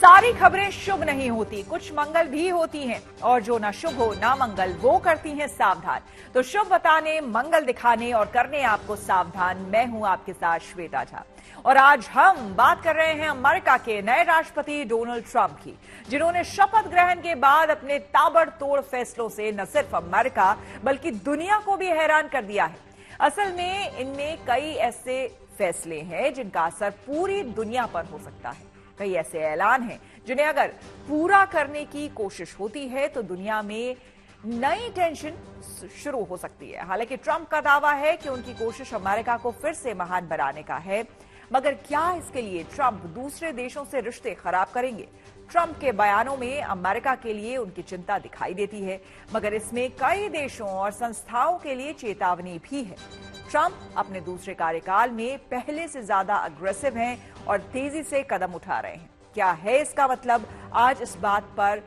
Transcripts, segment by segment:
सारी खबरें शुभ नहीं होती, कुछ मंगल भी होती हैं और जो ना शुभ हो ना मंगल वो करती हैं सावधान। तो शुभ बताने, मंगल दिखाने और करने आपको सावधान, मैं हूं आपके साथ श्वेता झा। और आज हम बात कर रहे हैं अमेरिका के नए राष्ट्रपति डोनाल्ड ट्रंप की, जिन्होंने शपथ ग्रहण के बाद अपने ताबड़तोड़ फैसलों से न सिर्फ अमेरिका बल्कि दुनिया को भी हैरान कर दिया है। असल में इनमें कई ऐसे फैसले हैं जिनका असर पूरी दुनिया पर हो सकता है। कई ऐसे ऐलान हैं जिन्हें अगर पूरा करने की कोशिश होती है तो दुनिया में नई टेंशन शुरू हो सकती है। हालांकि ट्रंप का दावा है कि उनकी कोशिश अमेरिका को फिर से महान बनाने का है, मगर क्या इसके लिए ट्रंप दूसरे देशों से रिश्ते खराब करेंगे? ट्रंप के बयानों में अमेरिका के लिए उनकी चिंता दिखाई देती है, मगर इसमें कई देशों और संस्थाओं के लिए चेतावनी भी है। ट्रंप अपने दूसरे कार्यकाल में पहले से ज्यादा अग्रेसिव हैं और तेजी से कदम उठा रहे हैं। क्या है इसका मतलब? आज इस बात पर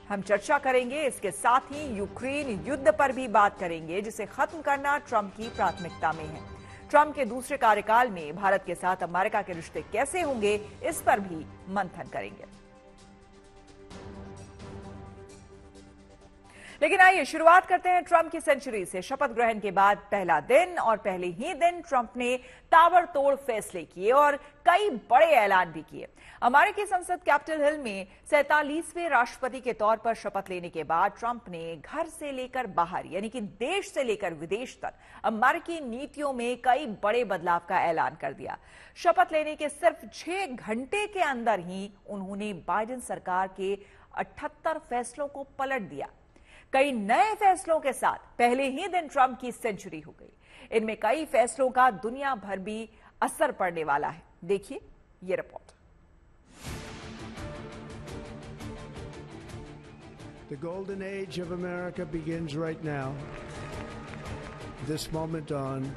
हम चर्चा करेंगे। इसके साथ ही यूक्रेन युद्ध पर भी बात करेंगे, जिसे खत्म करना ट्रंप की प्राथमिकता में है। ट्रंप के दूसरे कार्यकाल में भारत के साथ अमेरिका के रिश्ते कैसे होंगे, इस पर भी मंथन करेंगे। लेकिन आइए शुरुआत करते हैं ट्रंप की सेंचुरी से। शपथ ग्रहण के बाद पहला दिन और पहले ही दिन ट्रंप ने ताबड़तोड़ फैसले किए और कई बड़े ऐलान भी किए। अमेरिकी संसद कैपिटल हिल में 47वें राष्ट्रपति के तौर पर शपथ लेने के बाद ट्रंप ने घर से लेकर बाहर, यानी कि देश से लेकर विदेश तक अमेरिकी नीतियों में कई बड़े बदलाव का ऐलान कर दिया। शपथ लेने के सिर्फ 6 घंटे के अंदर ही उन्होंने बाइडेन सरकार के 78 फैसलों को पलट दिया। कई नए फैसलों के साथ पहले ही दिन ट्रंप की सेंचुरी हो गई। इनमें कई फैसलों का दुनिया भर भी असर पड़ने वाला है। देखिए ये report. The golden age of America begins right now. This moment on,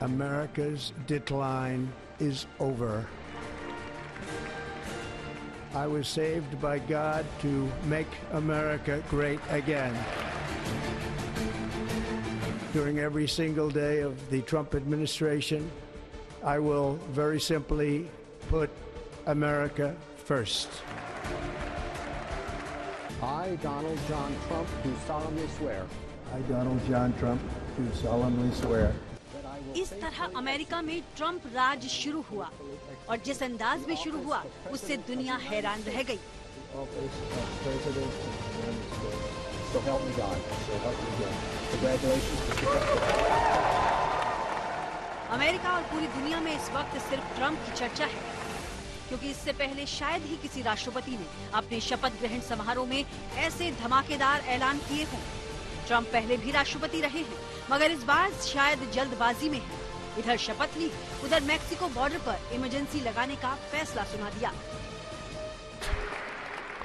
America's decline is over. I was saved by God to make America great again. During every single day of the Trump administration, I will very simply put America first. I, Donald John Trump, do solemnly swear. I, Donald John Trump, do solemnly swear. इस तरह America में Trump राज शुरू हुआ और जिस अंदाज में शुरू हुआ उससे दुनिया हैरान रह गई। अमेरिका और पूरी दुनिया में इस वक्त सिर्फ ट्रंप की चर्चा है, क्योंकि इससे पहले शायद ही किसी राष्ट्रपति ने अपने शपथ ग्रहण समारोह में ऐसे धमाकेदार ऐलान किए हों। ट्रंप पहले भी राष्ट्रपति रहे हैं, मगर इस बार शायद जल्दबाजी में है। इधर शपथ ली, उधर मैक्सिको बॉर्डर पर इमरजेंसी लगाने का फैसला सुना दिया।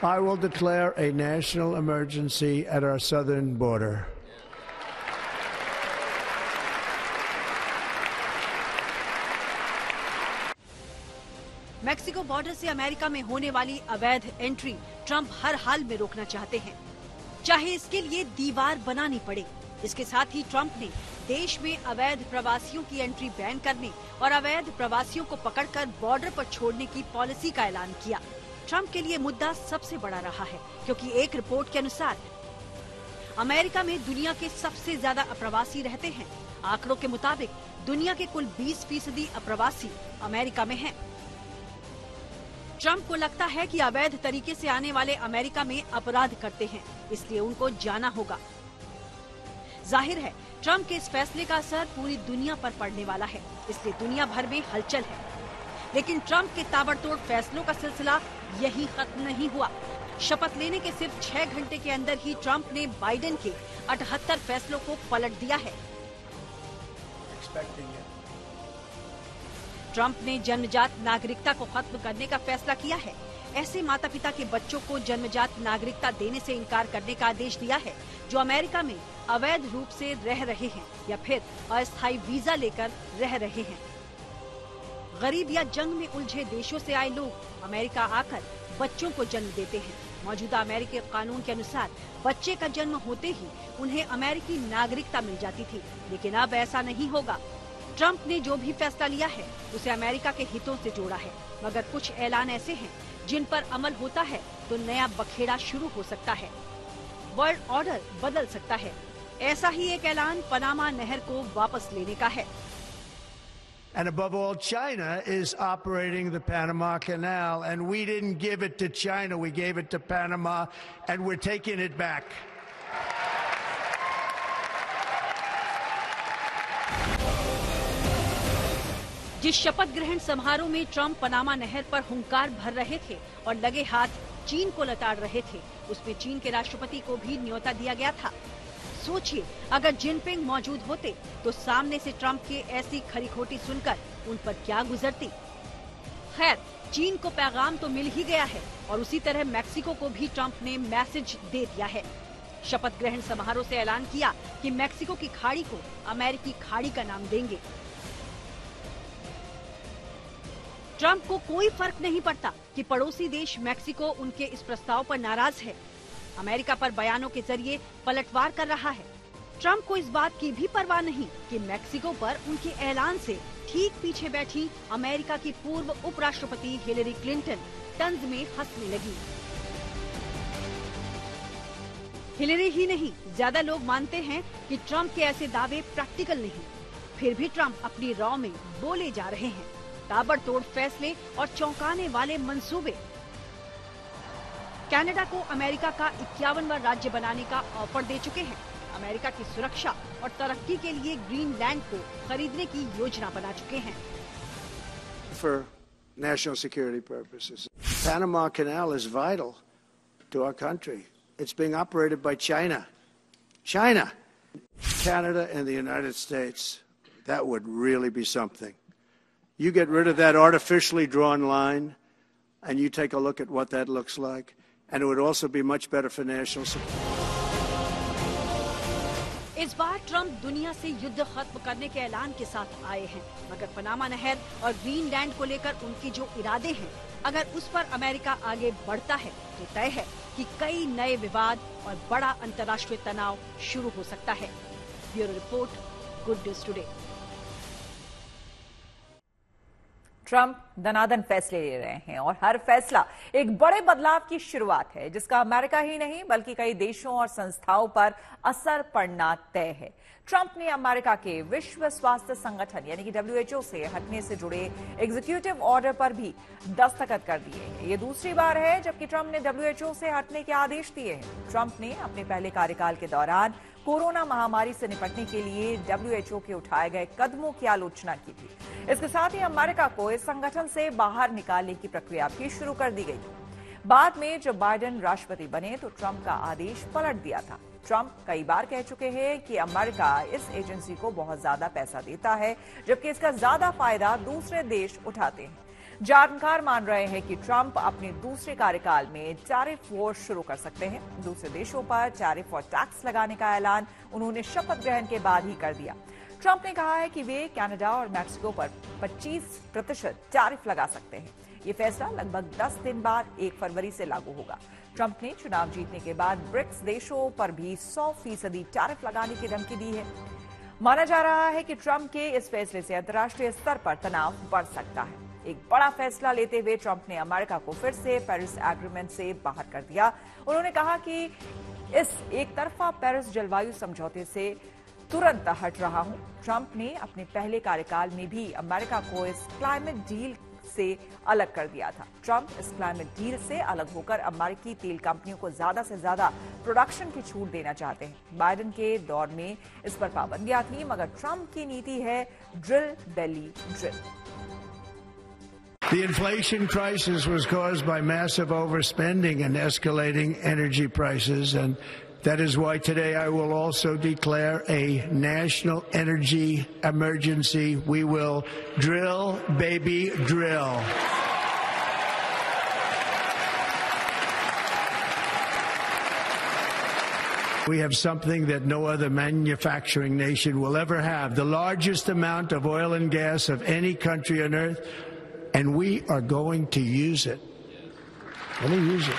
I will declare a national emergency at our southern border. Mexico border से अमेरिका में होने वाली अवैध एंट्री ट्रंप हर हाल में रोकना चाहते हैं, चाहे इसके लिए दीवार बनानी पड़े। इसके साथ ही ट्रंप ने देश में अवैध प्रवासियों की एंट्री बैन करने और अवैध प्रवासियों को पकड़कर बॉर्डर पर छोड़ने की पॉलिसी का ऐलान किया। ट्रंप के लिए मुद्दा सबसे बड़ा रहा है, क्योंकि एक रिपोर्ट के अनुसार अमेरिका में दुनिया के सबसे ज्यादा अप्रवासी रहते हैं। आंकड़ों के मुताबिक दुनिया के कुल 20% अप्रवासी अमेरिका में हैं। ट्रंप को लगता है कि अवैध तरीके से आने वाले अमेरिका में अपराध करते हैं, इसलिए उनको जाना होगा। जाहिर है ट्रंप के इस फैसले का असर पूरी दुनिया पर पड़ने वाला है, इसलिए दुनिया भर में हलचल है। लेकिन ट्रंप के ताबड़तोड़ फैसलों का सिलसिला यही खत्म नहीं हुआ। शपथ लेने के सिर्फ 6 घंटे के अंदर ही ट्रंप ने बाइडेन के 78 फैसलों को पलट दिया है। ट्रंप ने जन्मजात नागरिकता को खत्म करने का फैसला किया है। ऐसे माता पिता के बच्चों को जन्मजात नागरिकता देने से इनकार करने का आदेश दिया है जो अमेरिका में अवैध रूप से रह रहे हैं या फिर अस्थायी वीजा लेकर रह रहे हैं। गरीब या जंग में उलझे देशों से आए लोग अमेरिका आकर बच्चों को जन्म देते हैं। मौजूदा अमेरिकी कानून के अनुसार बच्चे का जन्म होते ही उन्हें अमेरिकी नागरिकता मिल जाती थी, लेकिन अब ऐसा नहीं होगा। ट्रंप ने जो भी फैसला लिया है उसे अमेरिका के हितों से जोड़ा है, मगर कुछ ऐलान ऐसे हैं जिन पर अमल होता है तो नया बखेड़ा शुरू हो सकता है, वर्ल्ड ऑर्डर बदल सकता है। ऐसा ही एक ऐलान पनामा नहर को वापस लेने का है। And above all, China is operating the Panama Canal, and we didn't give it to China. We gave it to Panama, and we're taking it back. जिस शपथ ग्रहण समारोह में ट्रंप पनामा नहर पर हुंकार भर रहे थे और लगे हाथ चीन को लताड़ रहे थे, उसमें चीन के राष्ट्रपति को भी न्योता दिया गया था। सोचिए, अगर जिनपिंग मौजूद होते तो सामने से ट्रंप की ऐसी खरी खोटी सुनकर उन पर क्या गुजरती। खैर, चीन को पैगाम तो मिल ही गया है और उसी तरह मैक्सिको को भी ट्रंप ने मैसेज दे दिया है। शपथ ग्रहण समारोह से ऐलान किया कि मैक्सिको की खाड़ी को अमेरिकी खाड़ी का नाम देंगे। ट्रंप को कोई फर्क नहीं पड़ता कि पड़ोसी देश मैक्सिको उनके इस प्रस्ताव पर नाराज है, अमेरिका पर बयानों के जरिए पलटवार कर रहा है। ट्रंप को इस बात की भी परवाह नहीं कि मैक्सिको पर उनके ऐलान से ठीक पीछे बैठी अमेरिका की पूर्व उपराष्ट्रपति हिलेरी क्लिंटन तंज में हंसने लगी। हिलेरी ही नहीं, ज्यादा लोग मानते हैं कि ट्रंप के ऐसे दावे प्रैक्टिकल नहीं, फिर भी ट्रंप अपनी रॉ में बोले जा रहे हैं। ताबड़तोड़ फैसले और चौंकाने वाले मंसूबे। कनाडा को अमेरिका का 51वां राज्य बनाने का ऑफर दे चुके हैं। अमेरिका की सुरक्षा और तरक्की के लिए ग्रीनलैंड को खरीदने की योजना बना चुके हैं। For national security purposes, Panama Canal is vital to our country. It's being operated by China. Canada and the United States. That would really be something. You get rid of that artificially drawn line, and you take a look at what that looks like, and it would also be much better for national security. इस बार Trump दुनिया से युद्ध खत्म करने के ऐलान के साथ आए हैं, मगर पनामा नहर और ग्रीनलैंड को लेकर उनके जो इरादे हैं, अगर उस पर अमेरिका आगे बढ़ता है तो तय है कि कई नए विवाद और बड़ा अंतर्राष्ट्रीय तनाव शुरू हो सकता है। Bureau report, good news today. Trump दनादन फैसले ले रहे हैं और हर फैसला एक बड़े बदलाव की शुरुआत है, जिसका अमेरिका ही नहीं बल्कि कई देशों और संस्थाओं पर असर पड़ना तय है। ट्रंप ने अमेरिका के विश्व स्वास्थ्य संगठन यानी कि WHO से हटने से जुड़े एग्जीक्यूटिव ऑर्डर पर भी दस्तखत कर दिए हैं। ये दूसरी बार है जबकि ट्रंप ने WHO से हटने के आदेश दिए हैं। ट्रंप ने अपने पहले कार्यकाल के दौरान कोरोना महामारी से निपटने के लिए WHO के उठाए गए कदमों की आलोचना की थी। इसके साथ ही अमेरिका को इस संगठन से बाहर निकालने की प्रक्रिया भी शुरू कर दी गई। बाद में जब बाइडेन राष्ट्रपति बने तो ट्रंप का आदेश पलट दिया था। ट्रंप कई बार कह चुके हैं कि अमेरिका इस एजेंसी को बहुत ज्यादा पैसा देता है, जबकि इसका ज्यादा फायदा दूसरे देश उठाते हैं। जानकार मान रहे हैं कि ट्रंप अपने दूसरे कार्यकाल में टैरिफ वॉर शुरू कर सकते हैं। दूसरे देशों पर टैरिफ और टैक्स लगाने का ऐलान उन्होंने शपथ ग्रहण के बाद ही कर दिया। ट्रंप ने कहा है कि वे कनाडा और मैक्सिको पर 25% टैरिफ लगा सकते हैं। ये फैसला लगभग 10 दिन बाद 1 फरवरी से लागू होगा। ट्रंप ने चुनाव जीतने के बाद ब्रिक्स देशों पर भी 100% टैरिफ लगाने की धमकी दी है। माना जा रहा है कि ट्रंप के इस फैसले से अंतर्राष्ट्रीय स्तर पर तनाव बढ़ सकता है। एक बड़ा फैसला लेते हुए ट्रंप ने अमेरिका को फिर से पेरिस एग्रीमेंट से बाहर कर दिया। उन्होंने कहा कि इस एक तरफा पेरिस जलवायु समझौते से तुरंत हट रहा हूं। ट्रंप ने अपने पहले कार्यकाल में भी अमेरिका को इस क्लाइमेट डील से अलग कर दिया था। ट्रंप इस क्लाइमेट डील से अलग होकर अमेरिकी तेल कंपनियों को ज्यादा से ज्यादा प्रोडक्शन की छूट देना चाहते हैं। बाइडेन के दौर में इस पर पाबंदियां थी, मगर ट्रंप की नीति है drill baby drill. The inflation crisis was caused by massive overspending and escalating energy prices, and that is why today I will also declare a national energy emergency. We will drill, baby, drill. We have something that no other manufacturing nation will ever have, the largest amount of oil and gas of any country on earth, and we are going to use it. Let me use it.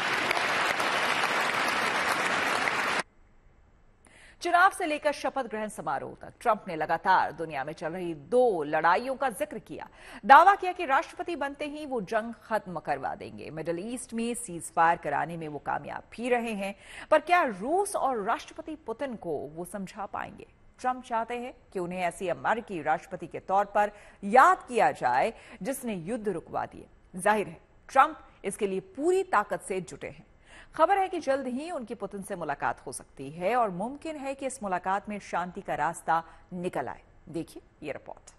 चुनाव से लेकर शपथ ग्रहण समारोह तक Trump ने लगातार दुनिया में चल रही 2 लड़ाइयों का जिक्र किया। दावा किया कि राष्ट्रपति बनते ही वो जंग खत्म करवा देंगे। मिडिल ईस्ट में सीज फायर कराने में वो कामयाब भी रहे हैं, पर क्या रूस और राष्ट्रपति पुतिन को वो समझा पाएंगे? ट्रंप चाहते हैं कि उन्हें ऐसी अमेरिकी राष्ट्रपति के तौर पर याद किया जाए जिसने युद्ध रुकवा दिए। जाहिर है ट्रंप इसके लिए पूरी ताकत से जुटे हैं। खबर है कि जल्द ही उनकी पुतिन से मुलाकात हो सकती है और मुमकिन है कि इस मुलाकात में शांति का रास्ता निकल आए। देखिए ये report.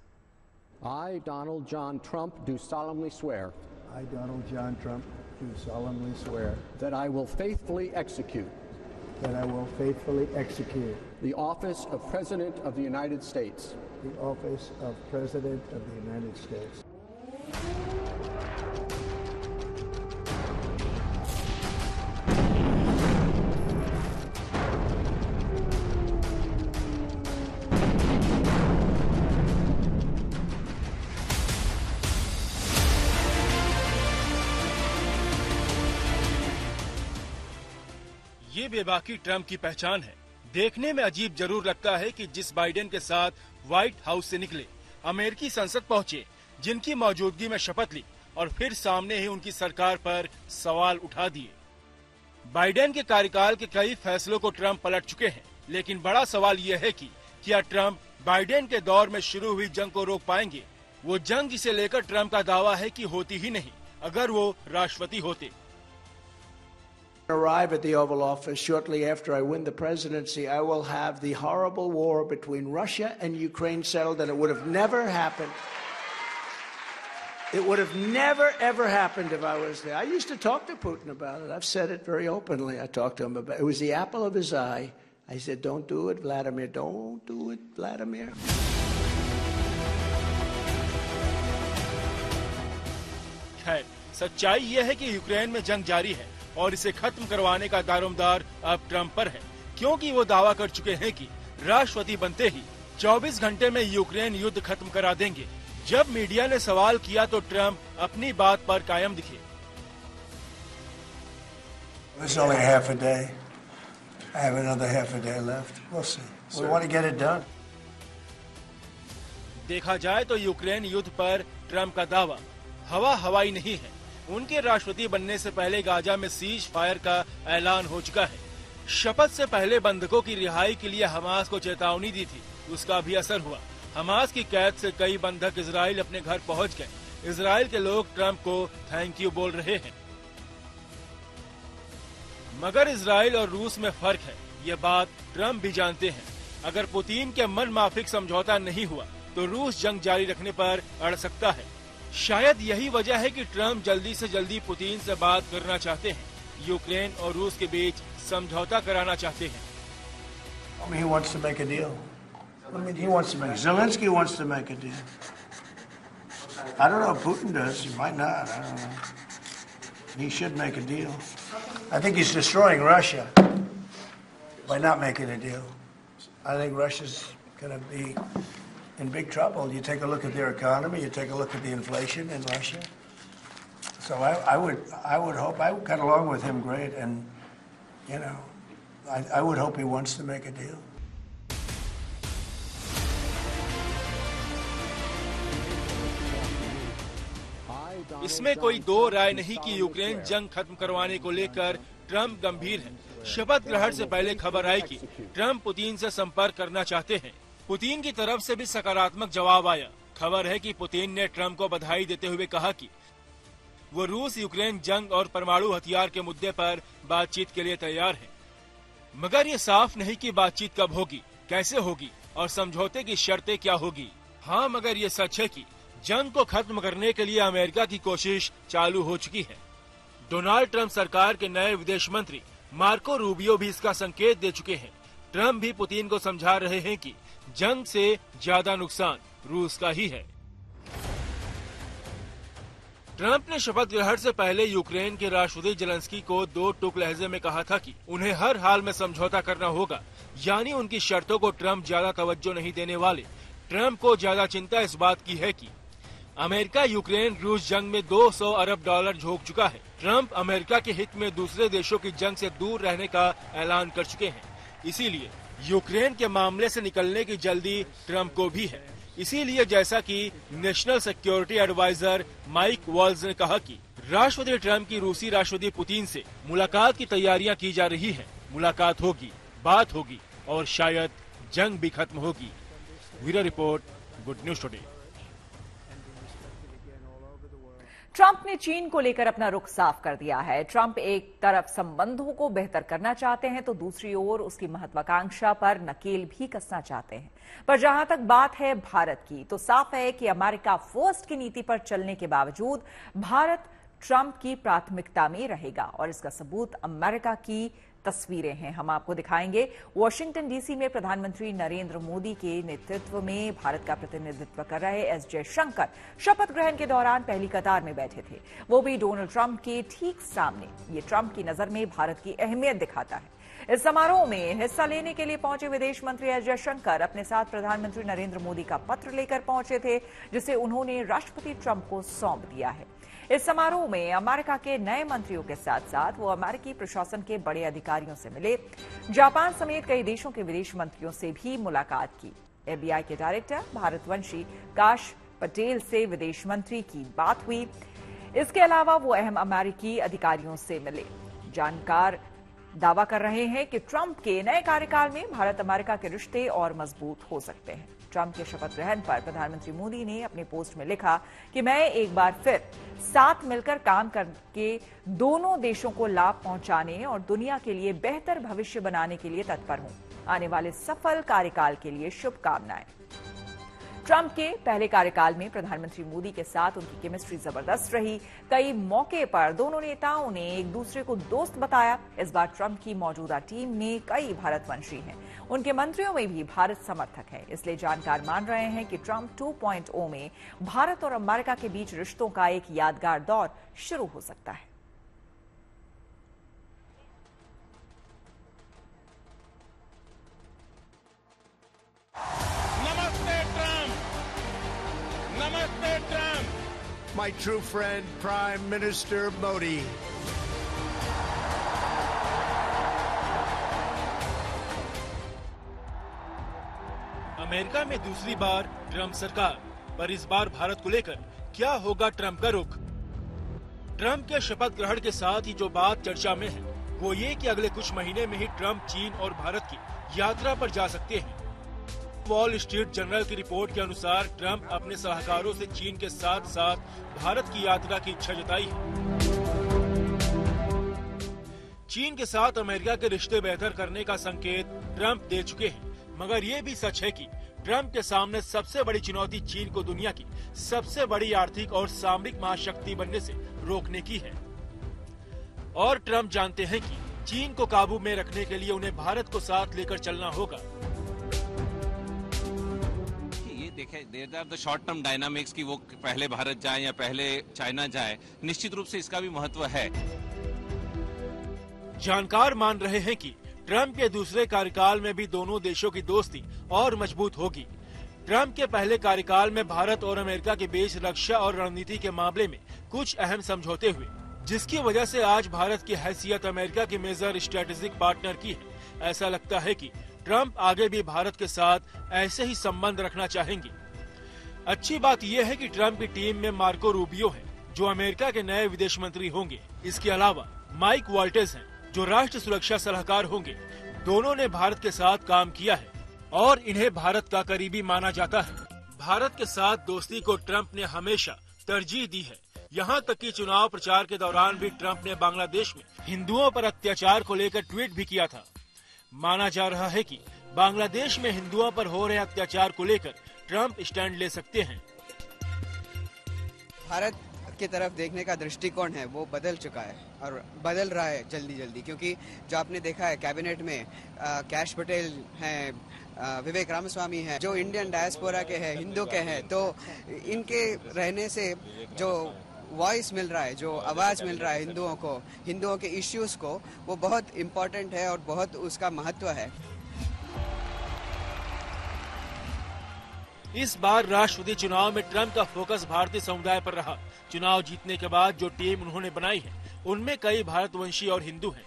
I, Donald John Trump, do solemnly swear. I, Donald John Trump, do solemnly swear That I will faithfully execute. that I will faithfully execute The office of President of the United States. the office of President of the United States. ये बेबाकी Trump की पहचान है। देखने में अजीब जरूर लगता है कि जिस बाइडेन के साथ व्हाइट हाउस से निकले, अमेरिकी संसद पहुंचे, जिनकी मौजूदगी में शपथ ली और फिर सामने ही उनकी सरकार पर सवाल उठा दिए। बाइडेन के कार्यकाल के कई फैसलों को ट्रंप पलट चुके हैं, लेकिन बड़ा सवाल यह है कि क्या ट्रंप बाइडेन के दौर में शुरू हुई जंग को रोक पाएंगे? वो जंग जिसे लेकर ट्रंप का दावा है कि होती ही नहीं अगर वो राष्ट्रपति होते। Arrive at the Oval Office shortly after I win the presidency, I will have the horrible war between Russia and Ukraine settled, and it would have never happened. It would have never, ever happened if I was there. I used to talk to Putin about it. I've said it very openly. I talked to him about it. It was the apple of his eye. I said, don't do it, Vladimir. Don't do it, Vladimir. खैर, सच्चाई यह है कि Ukraine में जंग जारी है और इसे खत्म करवाने का दारोमदार अब ट्रंप पर है, क्योंकि वो दावा कर चुके हैं कि राष्ट्रपति बनते ही 24 घंटे में यूक्रेन युद्ध खत्म करा देंगे। जब मीडिया ने सवाल किया तो ट्रंप अपनी बात पर कायम दिखे। It's only half a day. I have another half a day left. We'll see. We want to get it done. देखा जाए तो यूक्रेन युद्ध पर ट्रंप का दावा हवाई नहीं है। उनके राष्ट्रपति बनने से पहले गाजा में सीज फायर का ऐलान हो चुका है। शपथ से पहले बंधकों की रिहाई के लिए हमास को चेतावनी दी थी, उसका भी असर हुआ। हमास की कैद से कई बंधक इजराइल अपने घर पहुंच गए। इजराइल के लोग ट्रंप को थैंक यू बोल रहे हैं। मगर इजराइल और रूस में फर्क है, ये बात ट्रंप भी जानते हैं। अगर पुतिन के मन माफिक समझौता नहीं हुआ तो रूस जंग जारी रखने पर अड़ सकता है। शायद यही वजह है कि ट्रंप जल्दी से जल्दी पुतिन से बात करना चाहते हैं। यूक्रेन और रूस के बीच समझौता कराना चाहते हैं। I mean, he wants to make a deal. I mean, he wants to make. Zelensky wants to make a deal. I don't know if Putin does. He might not. I don't know. He should make a deal. I think he's destroying Russia by not making a deal. I think Russia's going to be in big trouble. You take a look at their economy. You take a look at the inflation in Russia. So I would hope. I got along with him great, and you know, I would hope he wants to make a deal. इसमें कोई दो राय नहीं कि Ukraine जंग खत्म करवाने को लेकर ट्रंप गंभीर है। शपथ ग्रहण से पहले खबर आई कि ट्रंप पुतिन से संपर्क करना चाहते हैं। पुतिन की तरफ से भी सकारात्मक जवाब आया। खबर है कि पुतिन ने ट्रंप को बधाई देते हुए कहा कि वो रूस यूक्रेन जंग और परमाणु हथियार के मुद्दे पर बातचीत के लिए तैयार है। मगर ये साफ नहीं कि बातचीत कब होगी, कैसे होगी और समझौते की शर्तें क्या होगी। हाँ, मगर ये सच है कि जंग को खत्म करने के लिए अमेरिका की कोशिश चालू हो चुकी है। डोनाल्ड ट्रंप सरकार के नए विदेश मंत्री मार्को रूबियो भी इसका संकेत दे चुके हैं। ट्रंप भी पुतिन को समझा रहे हैं कि जंग से ज्यादा नुकसान रूस का ही है। ट्रंप ने शपथ ग्रहण से पहले यूक्रेन के राष्ट्रपति जेलेंस्की को दो टूक लहजे में कहा था कि उन्हें हर हाल में समझौता करना होगा, यानी उनकी शर्तों को ट्रंप ज्यादा तवज्जो नहीं देने वाले। ट्रंप को ज्यादा चिंता इस बात की है कि अमेरिका यूक्रेन रूस जंग में $200 अरब झोंक चुका है। ट्रंप अमेरिका के हित में दूसरे देशों की जंग से दूर रहने का ऐलान कर चुके हैं। इसीलिए यूक्रेन के मामले से निकलने की जल्दी ट्रंप को भी है। इसीलिए जैसा कि national security adviser Mike Waltz ने कहा कि राष्ट्रपति ट्रंप की रूसी राष्ट्रपति पुतिन से मुलाकात की तैयारियां की जा रही हैं। मुलाकात होगी, बात होगी और शायद जंग भी खत्म होगी। Bureau report, good news today. Trump ने चीन को लेकर अपना रुख साफ कर दिया है। ट्रंप एक तरफ संबंधों को बेहतर करना चाहते हैं तो दूसरी ओर उसकी महत्वाकांक्षा पर नकेल भी कसना चाहते हैं। पर जहां तक बात है भारत की, तो साफ है कि अमेरिका फर्स्ट की नीति पर चलने के बावजूद भारत ट्रंप की प्राथमिकता में रहेगा और इसका सबूत अमेरिका की तस्वीरें हैं। हम आपको दिखाएंगे। वॉशिंगटन डीसी में प्रधानमंत्री नरेंद्र मोदी के नेतृत्व में भारत का प्रतिनिधित्व कर रहे एस जयशंकर शपथ ग्रहण के दौरान पहली कतार में बैठे थे, वो भी डोनाल्ड ट्रंप के ठीक सामने। ये ट्रंप की नजर में भारत की अहमियत दिखाता है। इस समारोह में हिस्सा लेने के लिए पहुंचे विदेश मंत्री एस जयशंकर अपने साथ प्रधानमंत्री नरेंद्र मोदी का पत्र लेकर पहुंचे थे, जिसे उन्होंने राष्ट्रपति ट्रंप को सौंप दिया है। इस समारोह में अमेरिका के नए मंत्रियों के साथ साथ वो अमेरिकी प्रशासन के बड़े अधिकारियों से मिले। जापान समेत कई देशों के विदेश मंत्रियों से भी मुलाकात की। एफबीआई के डायरेक्टर भारतवंशी काश पटेल से विदेश मंत्री की बात हुई। इसके अलावा वो अहम अमेरिकी अधिकारियों से मिले। जानकार दावा कर रहे हैं कि ट्रंप के नए कार्यकाल में भारत अमेरिका के रिश्ते और मजबूत हो सकते हैं। ट्रंप के शपथ ग्रहण पर प्रधानमंत्री मोदी ने अपने पोस्ट में लिखा कि मैं एक बार फिर साथ मिलकर काम करके दोनों देशों को लाभ पहुंचाने और दुनिया के लिए बेहतर भविष्य बनाने के लिए तत्पर हूं। आने वाले सफल कार्यकाल के लिए शुभकामनाएं। ट्रंप के पहले कार्यकाल में प्रधानमंत्री मोदी के साथ उनकी केमिस्ट्री जबरदस्त रही। कई मौके पर दोनों नेताओं ने एक दूसरे को दोस्त बताया। इस बार ट्रंप की मौजूदा टीम में कई भारतवंशी हैं। उनके मंत्रियों में भी भारत समर्थक है। इसलिए जानकार मान रहे हैं कि ट्रंप 2.0 में भारत और अमेरिका के बीच रिश्तों का एक यादगार दौर शुरू हो सकता है। नमस्ते Trump, My true friend, Prime Minister Modi. America में दूसरी बार ट्रंप सरकार, पर इस बार भारत को लेकर क्या होगा ट्रंप का रुख? ट्रंप के शपथ ग्रहण के साथ ही जो बात चर्चा में है वो ये कि अगले कुछ महीने में ही ट्रंप चीन और भारत की यात्रा पर जा सकते हैं। वॉल स्ट्रीट जर्नल की रिपोर्ट के अनुसार ट्रंप अपने सलाहकारों से चीन के साथ साथ भारत की यात्रा की इच्छा जताई है। चीन के साथ अमेरिका के रिश्ते बेहतर करने का संकेत ट्रंप दे चुके हैं, मगर ये भी सच है कि ट्रंप के सामने सबसे बड़ी चुनौती चीन को दुनिया की सबसे बड़ी आर्थिक और सामरिक महाशक्ति बनने से रोकने की है। और ट्रंप जानते हैं कि चीन को काबू में रखने के लिए उन्हें भारत को साथ लेकर चलना होगा। देखें, there are the short term dynamics कि वो पहले भारत जाए या पहले चाइना जाए, निश्चित रूप से इसका भी महत्व है। जानकार मान रहे हैं कि ट्रंप के दूसरे कार्यकाल में भी दोनों देशों की दोस्ती और मजबूत होगी। ट्रंप के पहले कार्यकाल में भारत और अमेरिका के बीच रक्षा और रणनीति के मामले में कुछ अहम समझौते हुए, जिसकी वजह से आज भारत की हैसियत अमेरिका के मेजर स्ट्रेटेजिक पार्टनर की है। ऐसा लगता है कि ट्रंप आगे भी भारत के साथ ऐसे ही संबंध रखना चाहेंगे। अच्छी बात यह है कि ट्रंप की टीम में मार्को रूबियो है, जो अमेरिका के नए विदेश मंत्री होंगे। इसके अलावा माइक वॉल्टेज हैं, जो राष्ट्रीय सुरक्षा सलाहकार होंगे। दोनों ने भारत के साथ काम किया है और इन्हें भारत का करीबी माना जाता है। भारत के साथ दोस्ती को ट्रंप ने हमेशा तरजीह दी है। यहाँ तक कि चुनाव प्रचार के दौरान भी ट्रंप ने बांग्लादेश में हिंदुओं पर अत्याचार को लेकर ट्वीट भी किया था। माना जा रहा है कि बांग्लादेश में हिंदुओं पर हो रहे अत्याचार को लेकर ट्रंप स्टैंड ले सकते हैं। भारत की तरफ देखने का दृष्टिकोण है वो बदल चुका है और बदल रहा है जल्दी, क्योंकि जो आपने देखा है कैबिनेट में कैश पटेल हैं, विवेक रामास्वामी हैं, जो इंडियन डायस्पोरा के हैं, हिंदू के हैं, तो इनके रहने से जो वॉइस मिल रहा है, जो आवाज मिल रहा है हिंदुओं के इश्यूज को, वो बहुत इम्पोर्टेंट है और बहुत उसका महत्व है। इस बार राष्ट्रपति चुनाव में ट्रंप का फोकस भारतीय समुदाय पर रहा। चुनाव जीतने के बाद जो टीम उन्होंने बनाई है, उनमें कई भारतवंशी और हिंदू हैं,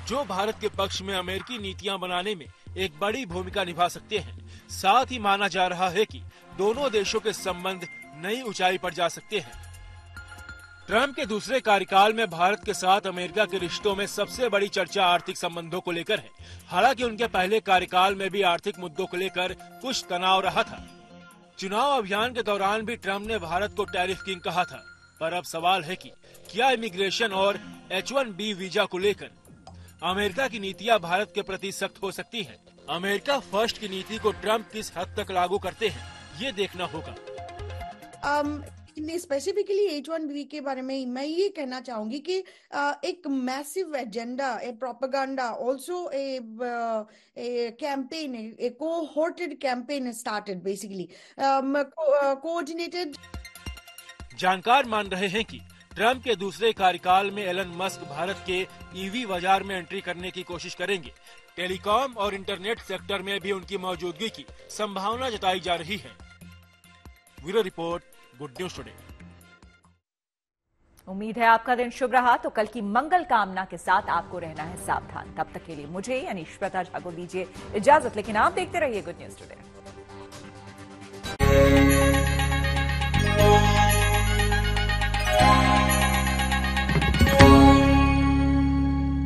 जो भारत के पक्ष में अमेरिकी नीतियां बनाने में एक बड़ी भूमिका निभा सकते हैं। साथ ही माना जा रहा है कि दोनों देशों के संबंध नई ऊंचाई पर जा सकते हैं। ट्रंप के दूसरे कार्यकाल में भारत के साथ अमेरिका के रिश्तों में सबसे बड़ी चर्चा आर्थिक संबंधों को लेकर है। हालांकि उनके पहले कार्यकाल में भी आर्थिक मुद्दों को लेकर कुछ तनाव रहा था। चुनाव अभियान के दौरान भी ट्रंप ने भारत को टैरिफ किंग कहा था। पर अब सवाल है कि क्या इमिग्रेशन और H-1B वीजा को लेकर अमेरिका की नीतियां भारत के प्रति सख्त हो सकती हैं? अमेरिका फर्स्ट की नीति को ट्रंप किस हद तक लागू करते हैं, ये देखना होगा। स्पेसिफिकली H-1B के बारे में मैं ये कहना चाहूंगी कि एक massive agenda, a propaganda, also a campaign, a cohorted campaign started, basically coordinated. जानकार मान रहे हैं कि ट्रंप के दूसरे कार्यकाल में एलन मस्क भारत के ईवी बाजार में एंट्री करने की कोशिश करेंगे। टेलीकॉम और इंटरनेट सेक्टर में भी उनकी मौजूदगी की संभावना जताई जा रही है। Bureau report, good news today. उम्मीद है आपका दिन शुभ रहा। तो कल की मंगल कामना के साथ आपको रहना है सावधान। तब तक के लिए मुझे यानी श्वेता झा को दीजिए इजाजत, लेकिन आप देखते रहिए गुड न्यूज टुडे।